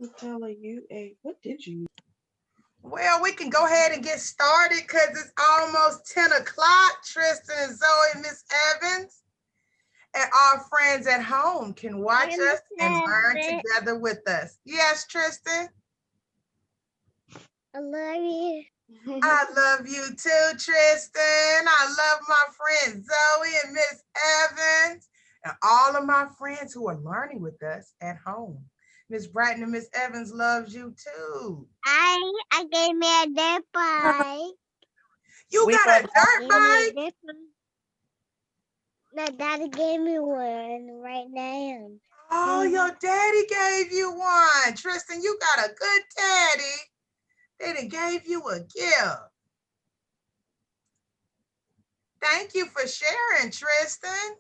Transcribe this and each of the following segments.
Nutella, what did you? Well, we can go ahead and get started because it's almost 10 o'clock. Tristan and Zoe and Miss Evans and our friends at home can watch us and learn together with us. Yes, Tristan? I love you. I love you too, Tristan. I love my friend Zoe and Miss Evans and all of my friends who are learning with us at home. Miss Bratton and Miss Evans loves you too. I gave me a dirt bike. You got a dirt bike? My daddy gave me one right now. Oh, your daddy gave you one. Tristan, you got a good daddy. They done gave you a gift. Thank you for sharing, Tristan.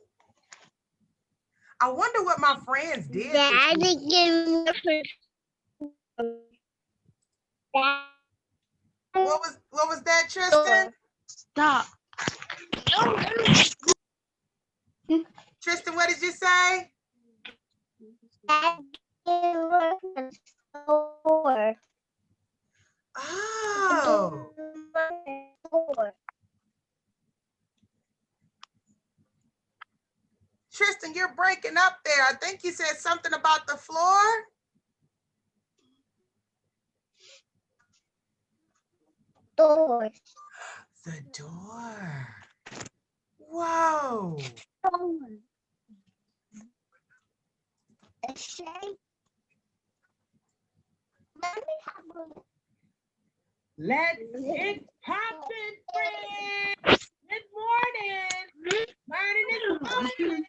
I wonder what my friends did. Daddy gave me what was that, Tristan? Stop. Tristan, what did you say? Oh. Tristan, you're breaking up there. I think you said something about the floor. Door. The door. Whoa. A shape. Let's get popping, friends. Good morning. Learning is fun.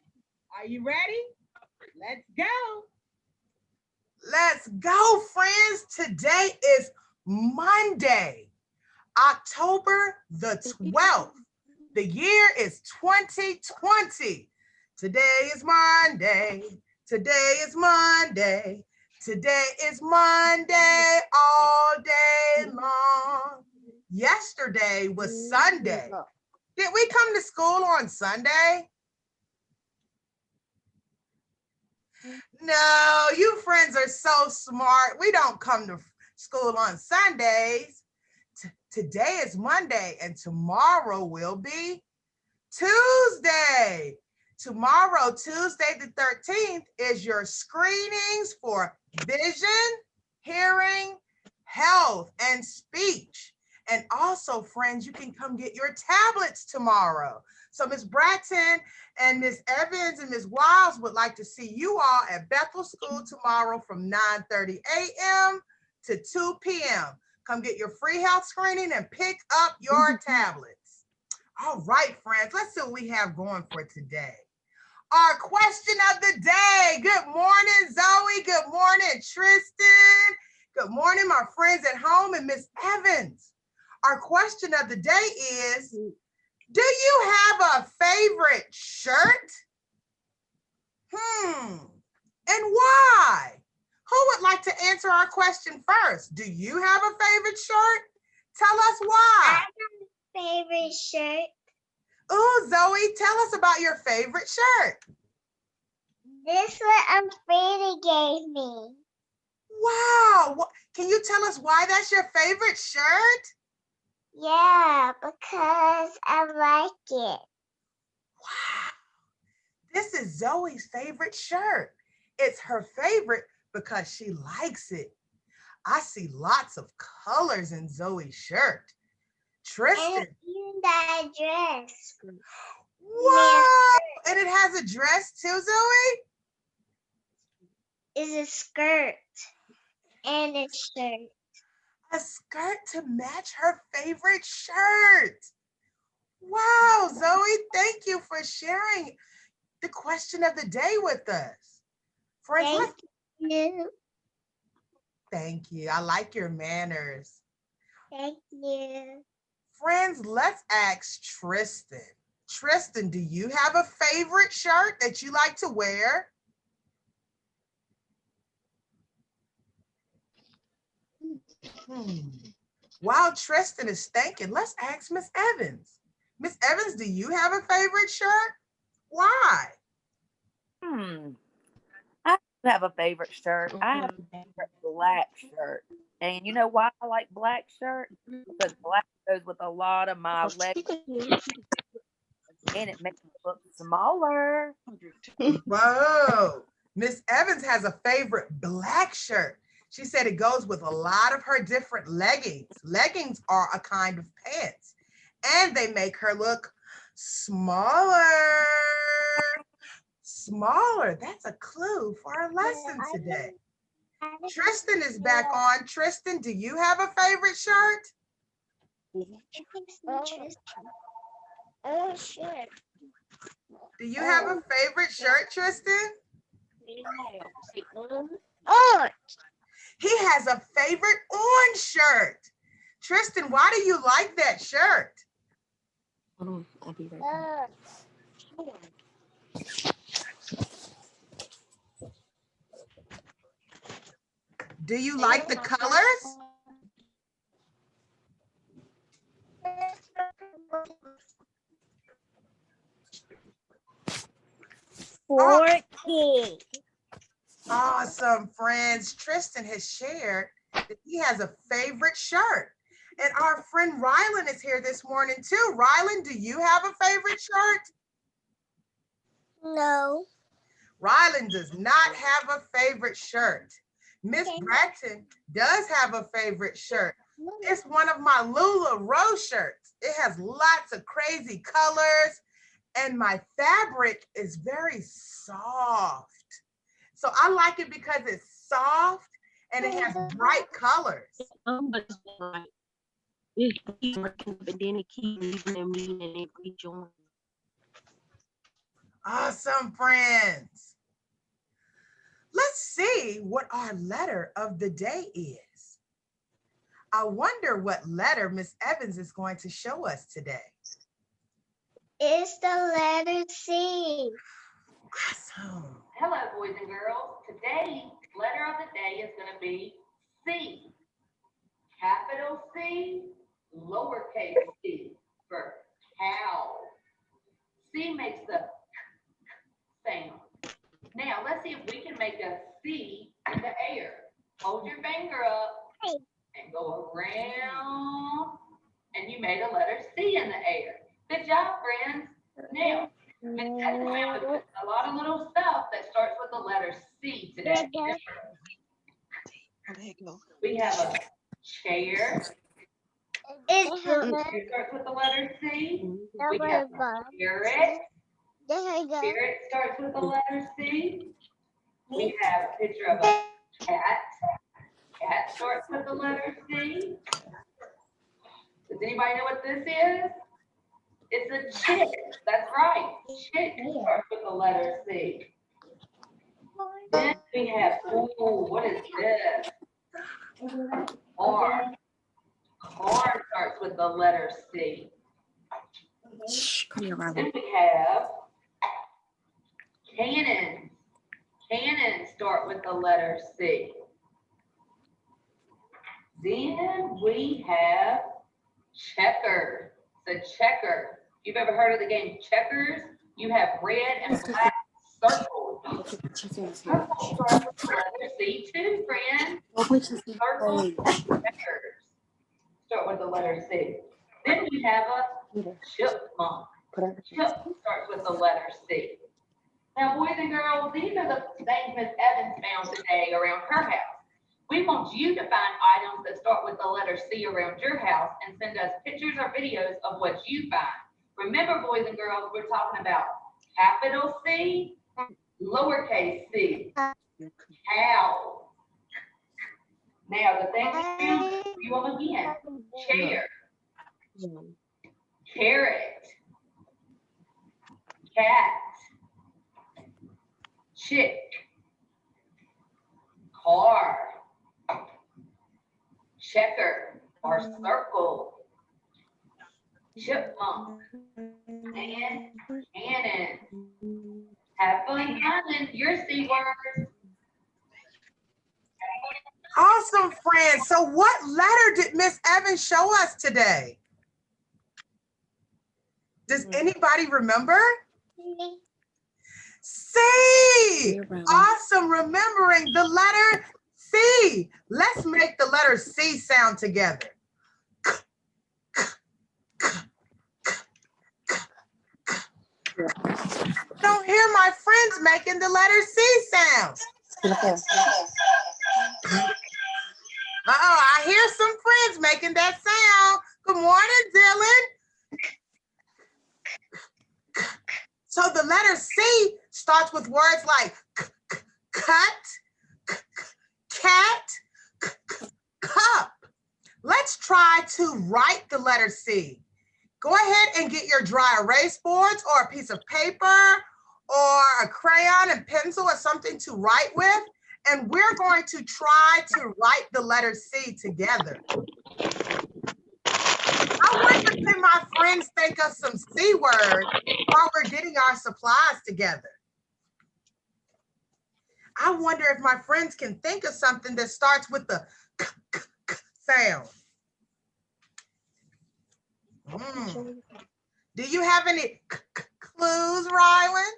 Are you ready? Let's go. Let's go, friends. Today is Monday, October the 12th. The year is 2020. Today is Monday. Today is Monday. Today is Monday all day long. Yesterday was Sunday. Did we come to school on Sunday? No, you friends are so smart. We don't come to school on Sundays. Today is Monday and tomorrow will be Tuesday. Tomorrow, Tuesday the 13th, is your screenings for vision, hearing, health, and speech. And also, friends, you can come get your tablets tomorrow. So Miss Bratton and Miss Evans and Miss Wiles would like to see you all at Bethel School tomorrow from 9:30 a.m. to 2 p.m. Come get your free health screening and pick up your tablets. All right, friends, let's see what we have going for today. Our question of the day. Good morning, Zoe. Good morning, Tristan. Good morning, my friends at home and Miss Evans. Our question of the day is, do you have a favorite shirt? And why? Who would like to answer our question first? Do you have a favorite shirt? Tell us why. I have a favorite shirt. Oh, Zoe, tell us about your favorite shirt. This one Frida gave me. Wow. Can you tell us why that's your favorite shirt? Yeah, because I like it. Wow. This is Zoe's favorite shirt. It's her favorite because she likes it. I see lots of colors in Zoe's shirt. Tristan. And even that dress. Wow. And it has a dress too, Zoe? It's a skirt and a shirt. A skirt to match her favorite shirt. Wow, Zoe, thank you for sharing the question of the day with us. Friends, thank you. Thank you. I like your manners. Thank you. Friends, let's ask Tristan. Tristan, do you have a favorite shirt that you like to wear? While Tristan is thinking, let's ask Miss Evans. Miss Evans, do you have a favorite shirt? Why? I have a favorite shirt. I have a favorite black shirt. And you know why I like black shirt? Because black goes with a lot of my legs and it makes it look smaller. Whoa. Miss Evans has a favorite black shirt. She said it goes with a lot of her different leggings. Leggings are a kind of pants, and they make her look smaller. Smaller. That's a clue for our lesson today. Tristan is back on. Tristan, do you have a favorite shirt? Oh, shit. Do you have a favorite shirt, Tristan? Oh, He has a favorite orange shirt. Tristan, why do you like that shirt? Hold on, I'll be right back. Do you like the colors? 14. Awesome, friends. Tristan has shared that he has a favorite shirt. And our friend Rylan is here this morning too. Rylan, do you have a favorite shirt? No. Rylan does not have a favorite shirt. Miss Bratton does have a favorite shirt. It's one of my Lula Rose shirts. It has lots of crazy colors and my fabric is very soft. So I like it because it's soft and it has bright colors. But then it keep leaving them meeting and they rejoin. Awesome, friends. Let's see what our letter of the day is. I wonder what letter Miss Evans is going to show us today. It's the letter C. Awesome. Hello, boys and girls. Today's letter of the day is going to be C. Capital C, lowercase c for cow. C makes the sound. Now, let's see if we can make a C in the air. Hold your finger up and go around, and you made a letter C in the air. Good job, friends. Now, Miss Evans found a lot of little stuff that starts with the letter C today. We have a chair. It's It starts with the letter C. We have a carrot. Carrot starts with the letter C. We have a picture of a cat. Cat starts with the letter C. Does anybody know what this is? It's a chick. That's right. Chick starts with the letter C. Then we have, ooh, what is this? Corn. Corn starts with the letter C. Come here, Robin. Then we have cannons. Cannons start with the letter C. Then we have checker. It's a checker. If you've ever heard of the game checkers, you have red and black circles. Circles start with the letter C too, friend. Circles, checkers start with the letter C. Then we have a chipmunk. Chip starts with the letter C. Now, boys and girls, these are the things Miss Evans found today around her house. We want you to find items that start with the letter C around your house and send us pictures or videos of what you find. Remember, boys and girls, we're talking about capital C, lowercase c, cow. Now, the things you do them again. Chair, carrot, cat, chick, car, checker or circle, chipmunk, and cannon. Have fun finding your C words. Awesome, friends. So what letter did Miss Evans show us today? Does anybody remember? C. Awesome. Remembering the letter C. Let's make the letter C sound together. Don't hear my friends making the letter C sound. I hear some friends making that sound. Good morning, Dylan. So the letter C starts with words like cut, cat, cup. Let's try to write the letter C. Go ahead and get your dry erase boards or a piece of paper or a crayon and pencil or something to write with. And we're going to try to write the letter C together. I wonder can my friends think of some C words while we're getting our supplies together. I wonder if my friends can think of something that starts with the sound. Do you have any clues, Rylan?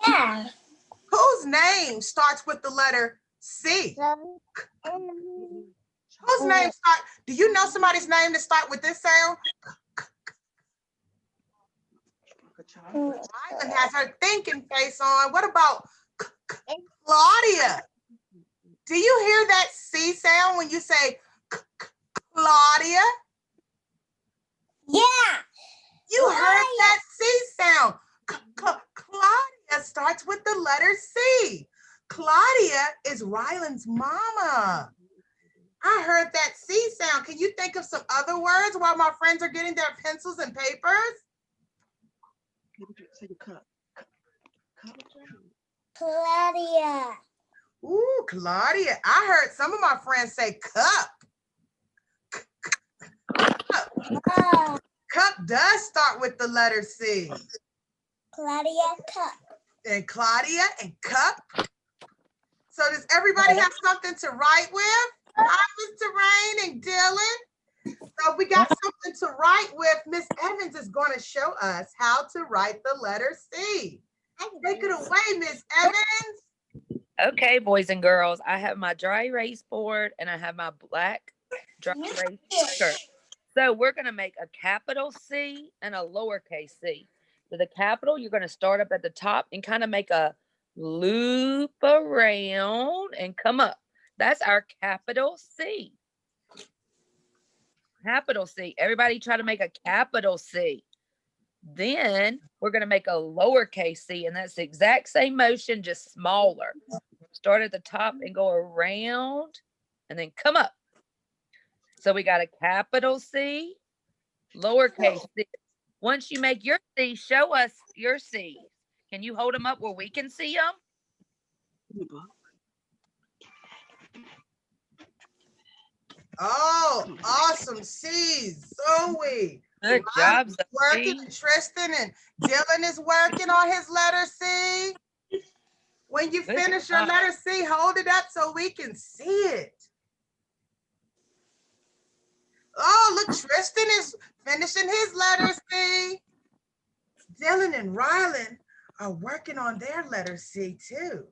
Yeah. Whose name starts with the letter C? Whose name start? Do you know somebody's name that start with this sound? Rylan has her thinking face on. What about Claudia? Do you hear that C sound when you say Claudia? Yeah. You heard that C sound. Claudia starts with the letter C. Claudia is Rylan's mama. I heard that C sound. Can you think of some other words while my friends are getting their pencils and papers? Claudia. Ooh, Claudia. I heard some of my friends say cup. Cup does start with the letter C. Claudia cup. And Claudia and cup. So does everybody have something to write with? Hi, Mr. Rain and Dylan. So we got something to write with. Miss Evans is going to show us how to write the letter C. Take it away, Miss Evans. Okay, boys and girls, I have my dry erase board and I have my black dry erase marker. So we're going to make a capital C and a lowercase c. So the capital, you're going to start up at the top and kind of make a loop around and come up. That's our capital C. Capital C. Everybody try to make a capital C. Then we're going to make a lowercase c, and that's the exact same motion, just smaller. Start at the top and go around and then come up. So we got a capital C, lowercase c. Once you make your C, show us your C's. Can you hold them up where we can see them? Oh, awesome C's, Zoe. Good job, Working, Tristan and Dylan is working on his letter C. When you finish your letter C, hold it up so we can see it. Oh, look, Tristan is finishing his letter C. Dylan and Rylan are working on their letter C too.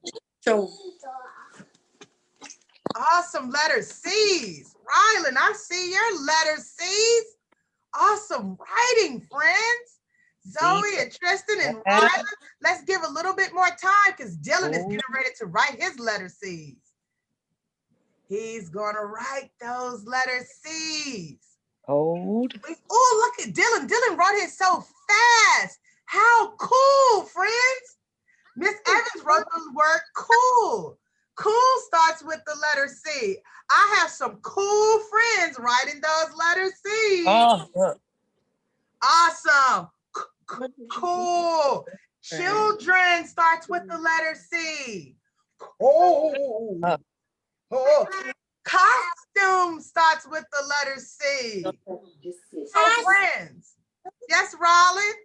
Awesome letter C's. Rylan, I see your letter C's. Awesome writing, friends. Zoe and Tristan and Rylan, let's give a little bit more time because Dylan is getting ready to write his letter C's. He's gonna write those letter C's. Hold. Oh, look at Dylan. Dylan wrote it so fast. How cool, friends. Miss Evans wrote the word cool. Cool starts with the letter C. I have some cool friends writing those letter C's. Oh, awesome. Cool. Children starts with the letter C. Oh. Oh. Costume starts with the letter C. So friends. Yes, Raleigh?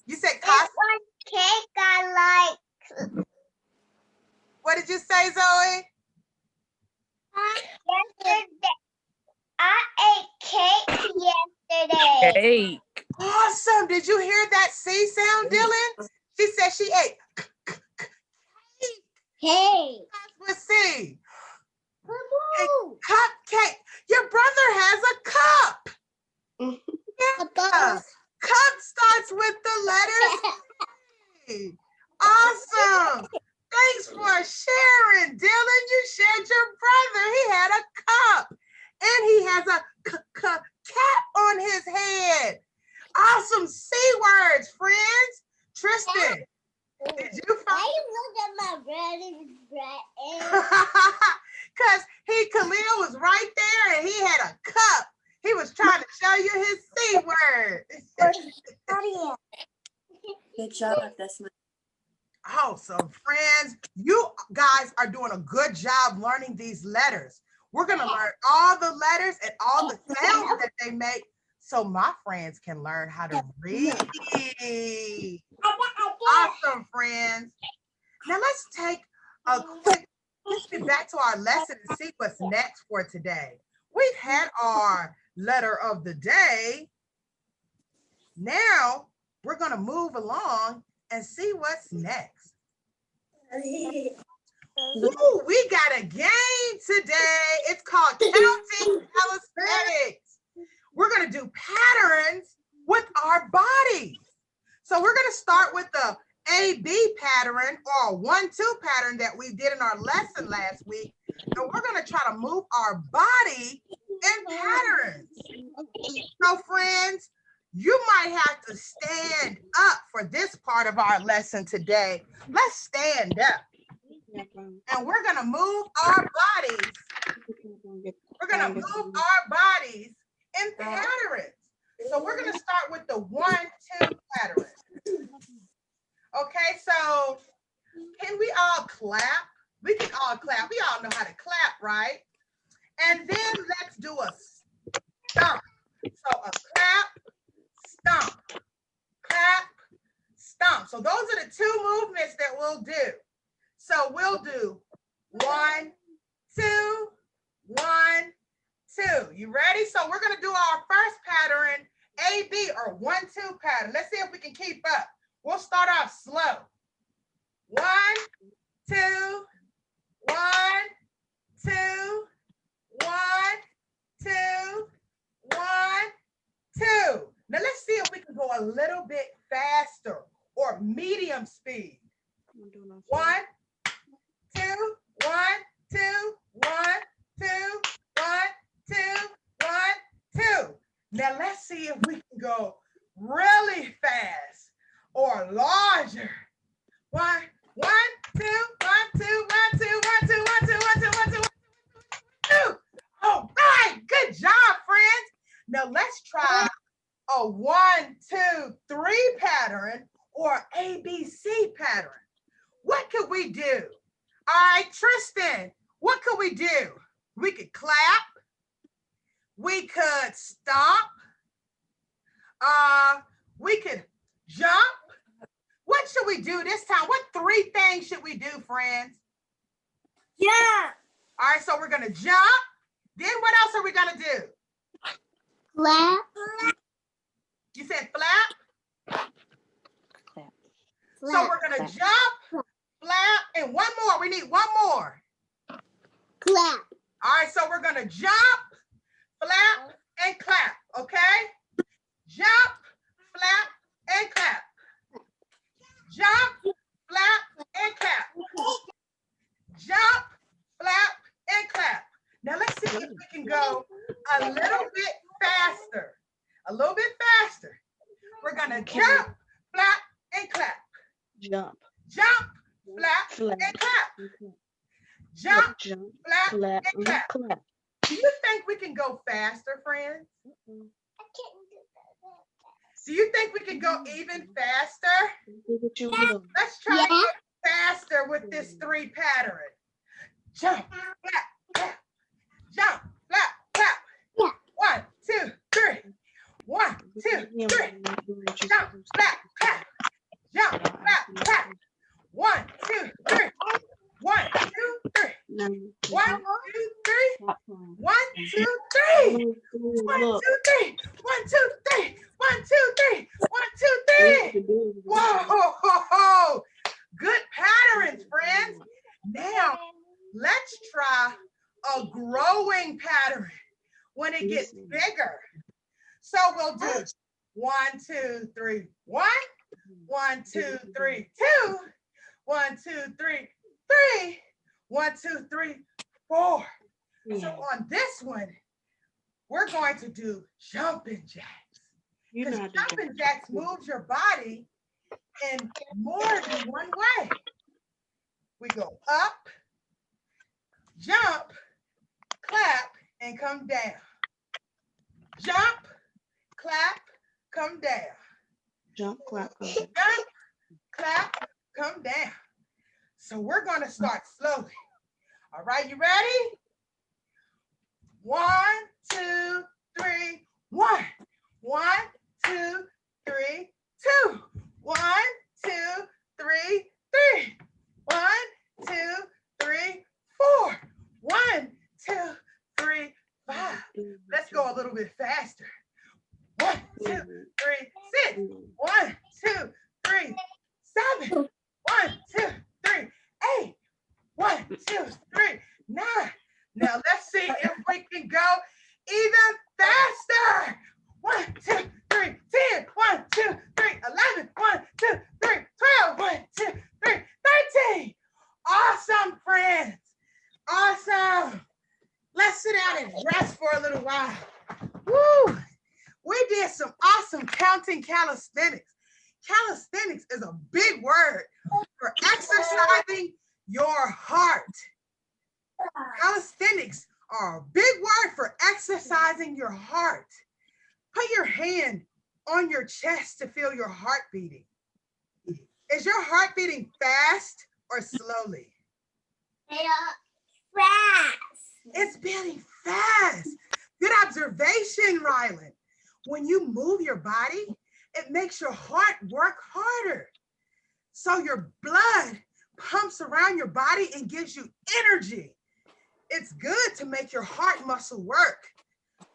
You said costume? Cake I like. What did you say, Zoe? Yesterday. I ate cake yesterday. cake. Awesome. Did you hear that C sound, Dylan? She said she ate Hey. with C. Woo. Cupcake. Your brother has a cup. Yeah. Cup starts with the letter C. Awesome. Thanks for sharing, Dylan. You shared your brother. He had a cup. And he has a cap on his head. Awesome C words, friends. Tristan, did you Why find? you look at my brother's bread? Because Khalil was right there and he had a cup. He was trying to show you his C word. Good job, that's my Awesome, friends. You guys are doing a good job learning these letters. We're going to learn all the letters and all the sounds that they make so my friends can learn how to read. Awesome, friends. Now let's take a quick, let's get back to our lesson and see what's next for today. We've had our letter of the day. Now we're going to move along and see what's next. Ooh, we got a game today. It's called Counting Calisthenics. We're going to do patterns with our bodies. So we're going to start with the A-B pattern or 1-2 pattern that we did in our lesson last week. And we're going to try to move our body in patterns. So friends, you might have to stand up for this part of our lesson today. Let's stand up. And we're going to move our bodies. We're going to move our bodies in patterns. So we're going to start with the 1-2 pattern. Okay, so can we all clap? We can all clap. We all know how to clap, right? And then let's do a stomp. So a clap, stomp, clap, stomp. So those are the 2 movements that we'll do. So we'll do 1, 2, 1, 2. You ready? So we're going to do our first pattern, A-B or 1-2 pattern. Let's see if we can keep up. We'll start off slow. 1, 2, 1, 2, 1, 2, 1, 2. Now let's see if we can go a little bit faster or medium speed. 1, 2, 1, 2, 1, 2, 1, 2, 1, 2. Now let's see if we can go really fast or larger. 1, 1, 2, 1, 2, 1, 2, 1, 2, 1, 2, 1, 2, 1, 2, 1, 2. All right, good job, friends. Now let's try a 1, 2, 3 pattern or ABC pattern. What could we do? All right, Tristan, what could we do? We could clap. We could stomp. We could jump. What should we do this time? What 3 things should we do, friends? Yeah. All right, so we're gonna jump. Then what else are we gonna do? Clap. You said flap? clap. So we're gonna Clap. jump, flap, and one more. We need one more. Clap. All right, so we're gonna jump, flap, and clap, okay? Jump, flap, and clap. Jump, flap, and clap. Jump, flap, and clap. Now let's see if we can go a little bit faster. A little bit faster. We're gonna jump, flap, and clap. Jump, Jump, flap, flap, and clap. Jump, jump, flap, clap, and clap. clap. Do you think we can go faster, friends? Do you think we can go even faster? Do what you will. Let's try to Yeah. get faster with this 3 pattern. Jump, flap, clap. Jump, flap, clap. Yeah. 1, 2, 3. 1, 2, 3. Jump, flap, clap. Jump, flap, clap. 1, 2, 3. 1, 2, 3. 1, 2, 3. 1, 2, 3. 1, 2, 3. 1, 2, 3. 1, 1, 2, 3. 1, 2, 3. Whoa, good patterns, friends. Now, let's try a growing pattern when it gets bigger. So we'll do 1, 2, 3, 1. 1, 2, 3, 2. 1, 2, 3, 3. 1, 2, 3, 4. So on this one, we're going to do jumping jacks. Because jumping jacks moves your body in more than one way. We go up, jump, clap, and come down. Jump, clap, come down. Jump, clap, come down. Jump, clap, come down. So we're going to start slowly. All right, you ready? 1, 2, 3, 1. 1, 2, 3, 2. 1, 2, 3, 3. 1, 2, 3, 4. 1, 2, 3, 5. Let's go a little bit faster. 1, 2, 3, 6. 1, 2, 3, 7. 1, 2, 3, 8. 1, 2, 3, 9. Now let's see if we can go even faster. 1, 2, 3, 10. 1, 2, 3, 11. 1, 2, 3, 12. 1, 2, 3, 13. Awesome, friends. Awesome. Let's sit down and rest for a little while. Woo! We did some awesome counting calisthenics. Calisthenics is a big word for exercising your heart. Calisthenics are a big word for exercising your heart. Put your hand on your chest to feel your heart beating. Is your heart beating fast or slowly? Fast. It's beating fast. Good observation, Rylan. When you move your body, it makes your heart work harder. So your blood pumps around your body and gives you energy. It's good to make your heart muscle work,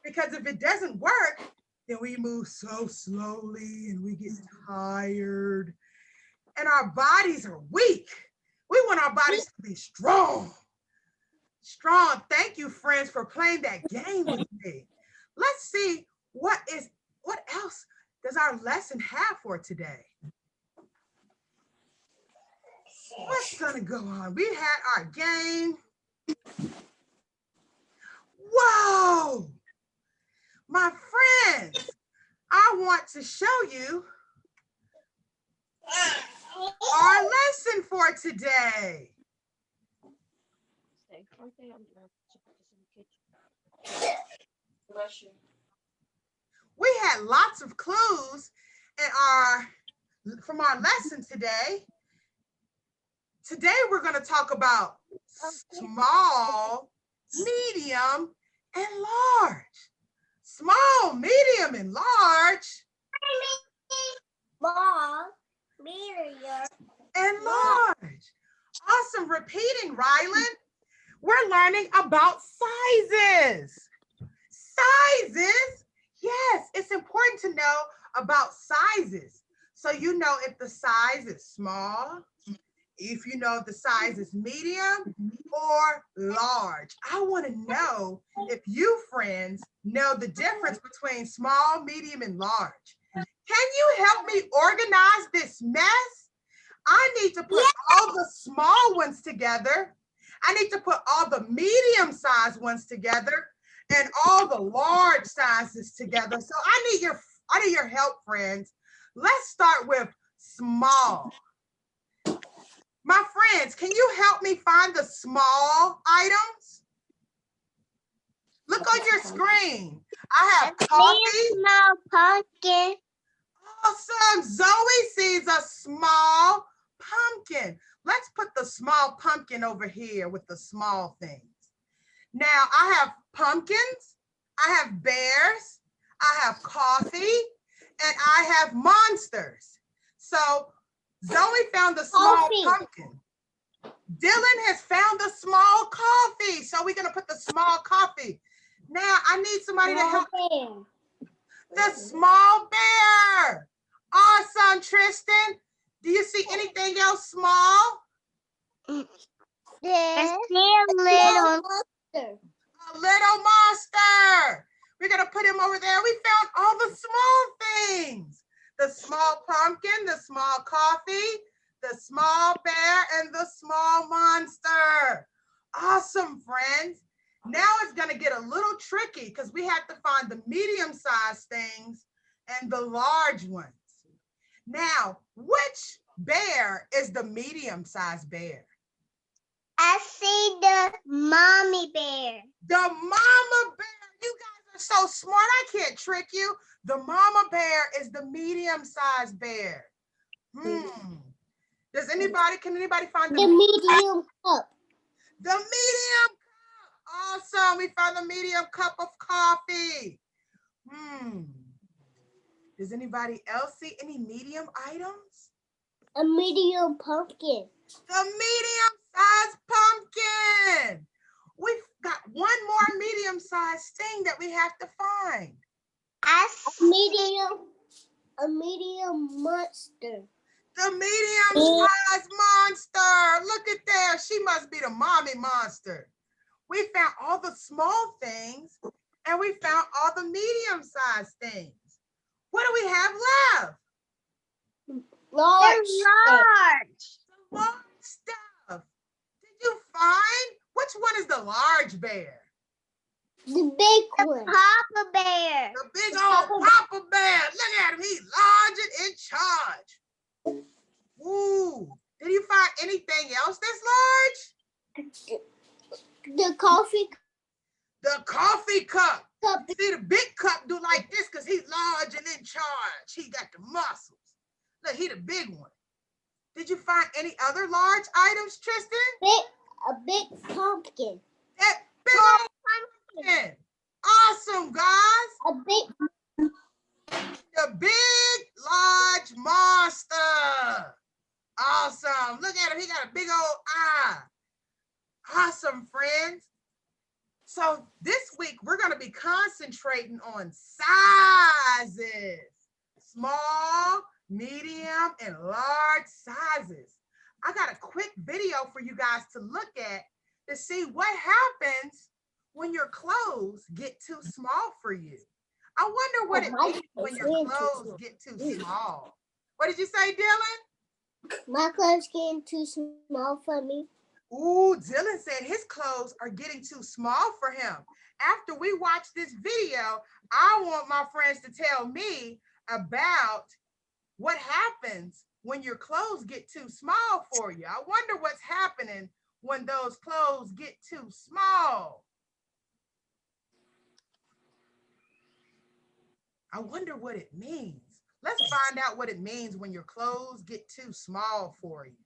because if it doesn't work, then we move so slowly and we get tired and our bodies are weak. We want our bodies to be strong. Strong. Thank you, friends, for playing that game with me. Let's see what else does our lesson have for today? What's gonna go on? We had our game. Whoa! My friends, I want to show you our lesson for today. We had lots of clues from our lesson today. Today we're going to talk about small, medium, and large. Small, medium, and large. Small, medium, and large. Awesome. Repeating, Rylan. We're learning about sizes. Sizes. Yes, it's important to know about sizes. So you know if the size is small, if you know if the size is medium or large. I want to know if you, friends, know the difference between small, medium, and large. Can you help me organize this mess? I need to put all the small ones together. I need to put all the medium-sized ones together and all the large sizes together. So I need your help, friends. Let's start with small. My friends, can you help me find the small items? Look on your screen. I have coffee. Small pumpkin. Awesome. Zoe sees a small pumpkin. Let's put the small pumpkin over here with the small things. Now I have pumpkins, I have bears, I have coffee, and I have monsters. So Zoe found the small pumpkin. Dylan has found the small coffee. So we're gonna put the small coffee. Now I need somebody to help. The small bear. Awesome, Tristan. Do you see anything else small? I see a little monster. A little monster. We're going to put him over there. We found all the small things. The small pumpkin, the small coffee, the small bear, and the small monster. Awesome, friends. Now it's going to get a little tricky because we have to find the medium-sized things and the large ones. Now, which bear is the medium-sized bear? I see the mommy bear. The mama bear. You guys are so smart. I can't trick you. The mama bear is the medium-sized bear. Can anybody find The medium cup. the medium cup? Awesome. We found the medium cup of coffee. Does anybody else see any medium items? A medium pumpkin. The medium-sized pumpkin. We've got one more medium-sized thing that we have to find. A medium monster. The medium-sized monster. Look at that. She must be the mommy monster. We found all the small things and we found all the medium-sized things. What do we have left? Large. Large stuff. Did you find? Which one is the large bear? The big one. Papa bear. The big old Papa bear. Look at him. He's large and in charge. Ooh. Did you find anything else that's large? The coffee The coffee cup. cup. You see, the big cup do like this because he's large and in charge. He got the muscles. Look, he the big one. Did you find any other large items, Tristan? A big pumpkin. That big old pumpkin. Awesome, guys. A big. The big, large monster. Awesome. Look at him. He got a big old eye. Awesome, friends. So this week, we're going to be concentrating on sizes. Small, medium, and large sizes. I got a quick video for you guys to look at to see what happens when your clothes get too small for you. I wonder what it means when your clothes get too small. What did you say, Dylan? My clothes getting too small for me. Ooh, Dylan said his clothes are getting too small for him. After we watch this video, I want my friends to tell me about what happens when your clothes get too small for you. I wonder what's happening when those clothes get too small. I wonder what it means. Let's find out what it means when your clothes get too small for you.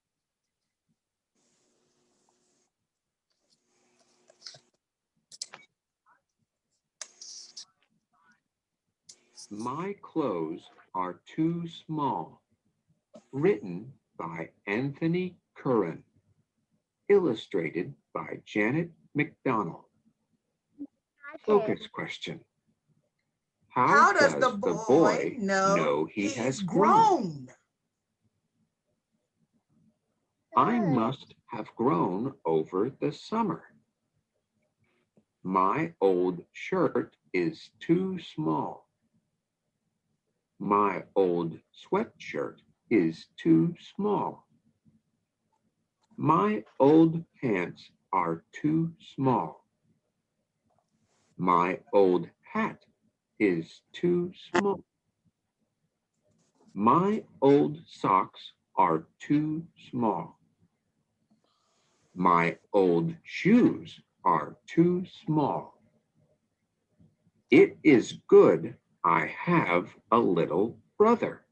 My clothes are too small. Written by Anthony Curran. Illustrated by Janet McDonald. Focus question. How does the boy know he has grown? I must have grown over the summer. My old shirt is too small. My old sweatshirt is too small. My old pants are too small. My old hat is too small. My old socks are too small. My old shoes are too small. It is good I have a little brother.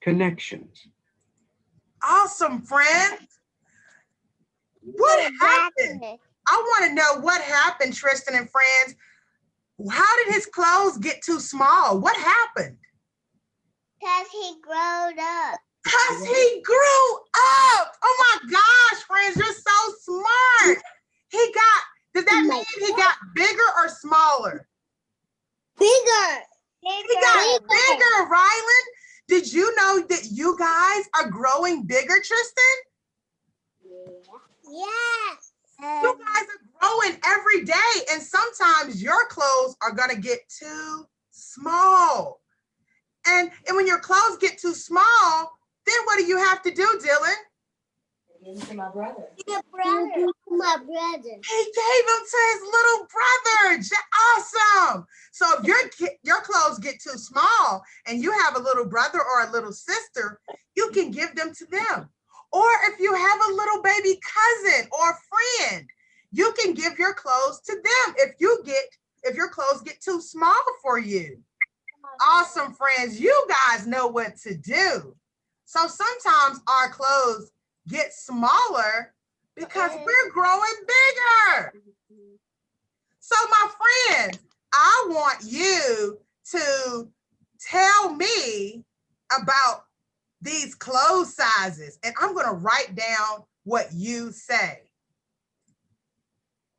Connections. Awesome, friends. What happened? I want to know what happened, Tristan and friends. How did his clothes get too small? What happened? Because he growed up. Because he grew up. Oh my gosh, friends, you're so smart. Does that mean he got bigger or smaller? Bigger. Bigger. He got bigger, Rylan. Did you know that you guys are growing bigger, Tristan? Yes. You guys are growing every day, and sometimes your clothes are gonna get too small. And when your clothes get too small, then what do you have to do, Dylan? Your brother. My brother. He gave them to his little brother. Awesome. So if your clothes get too small and you have a little brother or a little sister, you can give them to them. Or if you have a little baby cousin or friend, you can give your clothes to them if your clothes get too small for you. Awesome, friends. You guys know what to do. So sometimes our clothes get smaller because we're growing bigger. So my friends, I want you to tell me about these clothes sizes, and I'm going to write down what you say.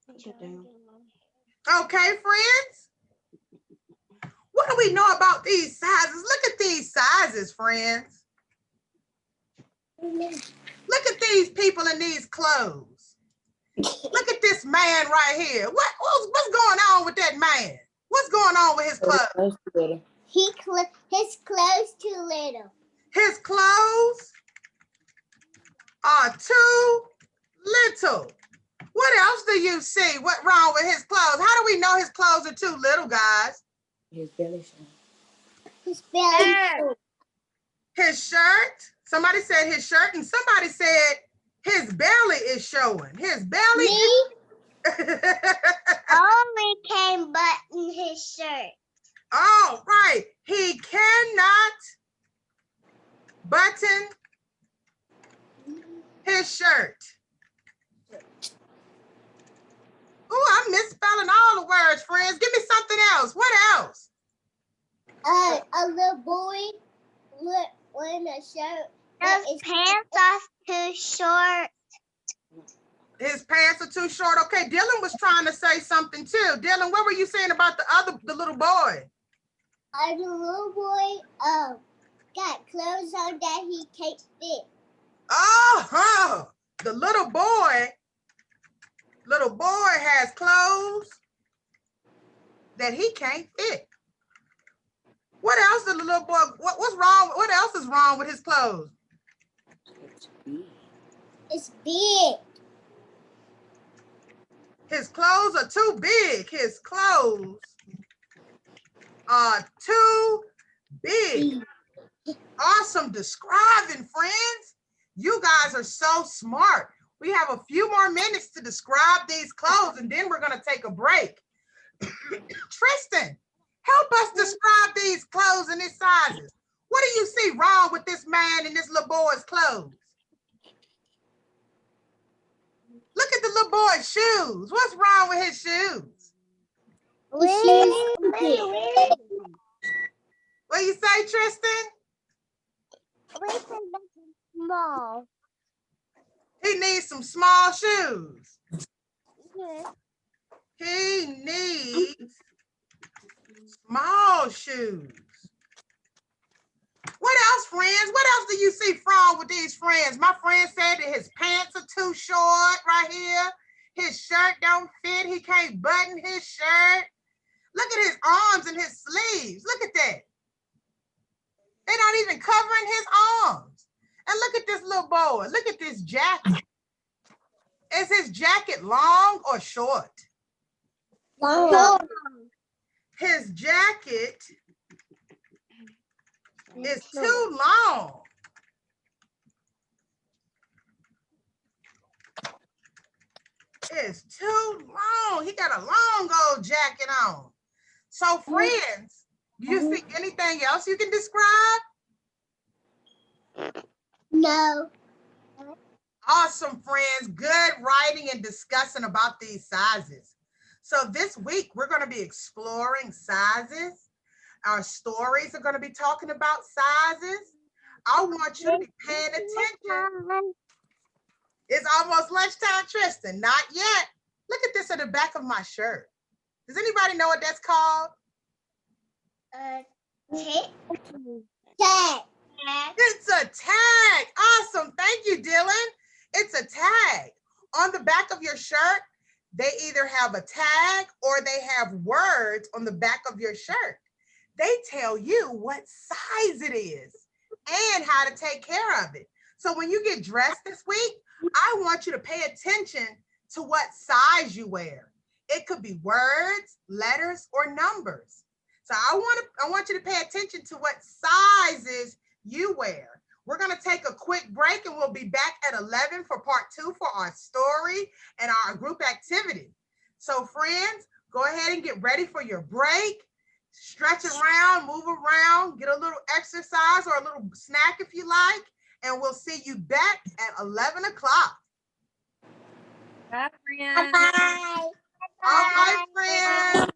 Okay, friends? What do we know about these sizes? Look at these sizes, friends. Look at these people in these clothes. Look at this man right here. What's going on with that man? What's going on with his clothes? His clothes too little. His clothes are too little. What else do you see? What's wrong with his clothes? How do we know his clothes are too little, guys? His belly showing. His belly. His shirt. Somebody said his shirt, and somebody said his belly is showing. His belly. Me? Only can button his shirt. Oh, right. He cannot button his shirt. Oh, I'm misspelling all the words, friends. Give me something else. What else? A little boy wearing a shirt. His pants are too short. His pants are too short. Okay, Dylan was trying to say something too. Dylan, what were you saying about the little boy? The little boy got clothes on that he can't fit. Oh, the little boy has clothes that he can't fit. What else did the little boy, what's wrong? What else is wrong with his clothes? It's big. His clothes are too big. His clothes are too big. Awesome describing, friends. You guys are so smart. We have a few more minutes to describe these clothes, and then we're going to take a break. Tristan, help us describe these clothes and these sizes. What do you see wrong with this man and this little boy's clothes? Look at the little boy's shoes. What's wrong with his shoes? What What you say, Tristan? Small. He needs some small shoes. Yeah. He needs small shoes. What else, friends? What else do you see wrong with these friends? My friend said that his pants are too short right here. His shirt don't fit. He can't button his shirt. Look at his arms and his sleeves. Look at that. They're not even covering his arms. And look at this little boy. Look at this jacket. Is his jacket long or short? Long. His jacket is too long. It's too long. He got a long old jacket on. So friends, do you see anything else you can describe? No. Awesome, friends. Good writing and discussing about these sizes. So this week, we're going to be exploring sizes. Our stories are going to be talking about sizes. I want you to be paying attention. It's almost lunchtime, Tristan. Not yet. Look at this at the back of my shirt. Does anybody know what that's called? Tag. Tag. It's a tag. Awesome. Thank you, Dylan. It's a tag. On the back of your shirt, they either have a tag or they have words on the back of your shirt. They tell you what size it is and how to take care of it. So when you get dressed this week, I want you to pay attention to what size you wear. It could be words, letters, or numbers. So I want you to pay attention to what sizes you wear. We're going to take a quick break and we'll be back at 11 for part 2 for our story and our group activity. So friends, go ahead and get ready for your break. Stretch around, move around, get a little exercise or a little snack if you like, and we'll see you back at 11 o'clock. Bye, friends. Bye. All right, friends.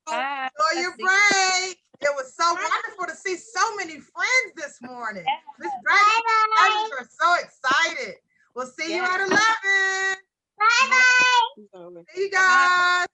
Bye. Enjoy your break. It was so wonderful to see so many friends this morning. Miss Brandon are so excited. We'll see you at 11. Bye-bye. See you guys.